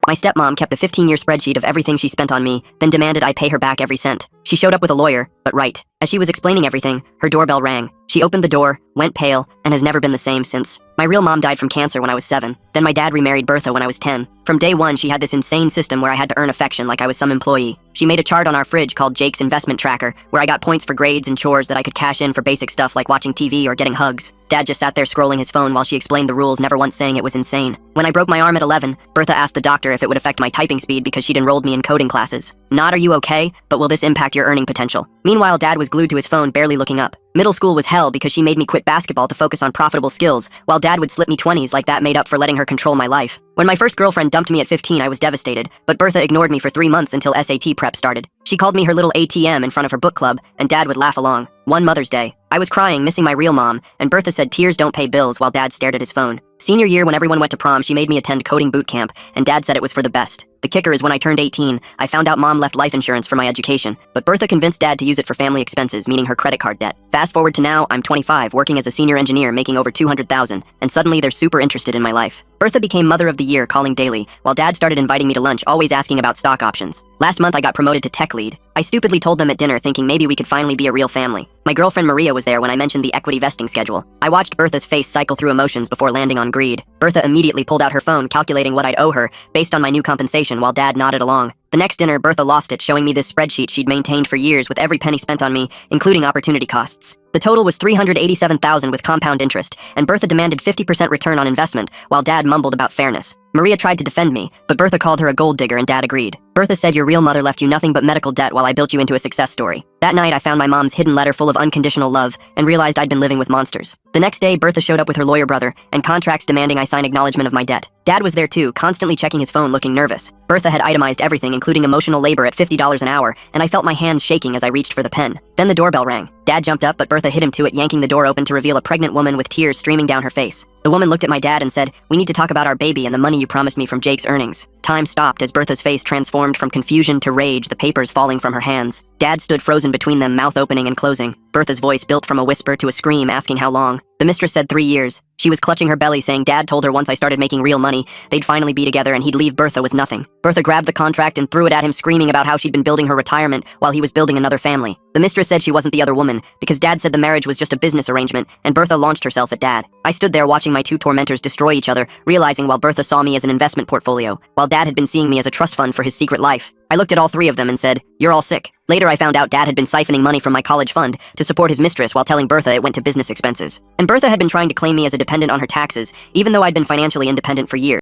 My stepmom kept a 15-year spreadsheet of everything she spent on me, then demanded I pay her back every cent. She showed up with a lawyer, but right. As she was explaining everything, her doorbell rang. She opened the door, went pale, and has never been the same since. My real mom died from cancer when I was 7. Then my dad remarried Bertha when I was 10. From day one, she had this insane system where I had to earn affection like I was some employee. She made a chart on our fridge called Jake's Investment Tracker, where I got points for grades and chores that I could cash in for basic stuff like watching TV or getting hugs. Dad just sat there scrolling his phone while she explained the rules, never once saying it was insane. When I broke my arm at 11, Bertha asked the doctor if it would affect my typing speed because she'd enrolled me in coding classes. Not "Are you okay? But will this impact your earning potential?" Meanwhile, Dad was glued to his phone, barely looking up. Middle school was hell because she made me quit basketball to focus on profitable skills, while Dad would slip me 20s like that made up for letting her control my life. When my first girlfriend dumped me at 15, I was devastated, but Bertha ignored me for 3 months until SAT prep started. She called me her little ATM in front of her book club, and Dad would laugh along. One Mother's Day, I was crying, missing my real mom, and Bertha said tears don't pay bills while Dad stared at his phone. Senior year, when everyone went to prom, she made me attend coding boot camp, and Dad said it was for the best. The kicker is when I turned 18, I found out Mom left life insurance for my education, but Bertha convinced Dad to use it for family expenses, meaning her credit card debt. Fast forward to now, I'm 25, working as a senior engineer, making over $200,000, and suddenly they're super interested in my life. Bertha became Mother of the Year, calling daily, while Dad started inviting me to lunch, always asking about stock options. Last month, I got promoted to tech lead. I stupidly told them at dinner, thinking maybe we could finally be a real family. My girlfriend Maria was there when I mentioned the equity vesting schedule. I watched Bertha's face cycle through emotions before landing on greed. Bertha immediately pulled out her phone, calculating what I'd owe her based on my new compensation, while Dad nodded along. The next dinner, Bertha lost it, showing me this spreadsheet she'd maintained for years with every penny spent on me, including opportunity costs. The total was $387,000 with compound interest, and Bertha demanded 50% return on investment, while Dad mumbled about fairness. Maria tried to defend me, but Bertha called her a gold digger and Dad agreed. Bertha said your real mother left you nothing but medical debt while I built you into a success story. That night, I found my mom's hidden letter full of unconditional love and realized I'd been living with monsters. The next day, Bertha showed up with her lawyer brother and contracts demanding I sign acknowledgement of my debt. Dad was there too, constantly checking his phone, looking nervous. Bertha had itemized everything, including emotional labor at $50 an hour, and I felt my hands shaking as I reached for the pen. Then the doorbell rang. Dad jumped up, but Bertha hit him to it, yanking the door open to reveal a pregnant woman with tears streaming down her face. The woman looked at my dad and said, "We need to talk about our baby and the money you promised me from Jake's earnings." Time stopped as Bertha's face transformed from confusion to rage, the papers falling from her hands. Dad stood frozen between them, mouth opening and closing. Bertha's voice built from a whisper to a scream, asking how long. The mistress said 3 years. She was clutching her belly, saying Dad told her once I started making real money, they'd finally be together and he'd leave Bertha with nothing. Bertha grabbed the contract and threw it at him, screaming about how she'd been building her retirement while he was building another family. The mistress said she wasn't the other woman, because Dad said the marriage was just a business arrangement, and Bertha launched herself at Dad. I stood there watching my two tormentors destroy each other, realizing while Bertha saw me as an investment portfolio, while Dad had been seeing me as a trust fund for his secret life. I looked at all three of them and said, "You're all sick." Later, I found out Dad had been siphoning money from my college fund to support his mistress while telling Bertha it went to business expenses. And Bertha had been trying to claim me as a dependent on her taxes, even though I'd been financially independent for years.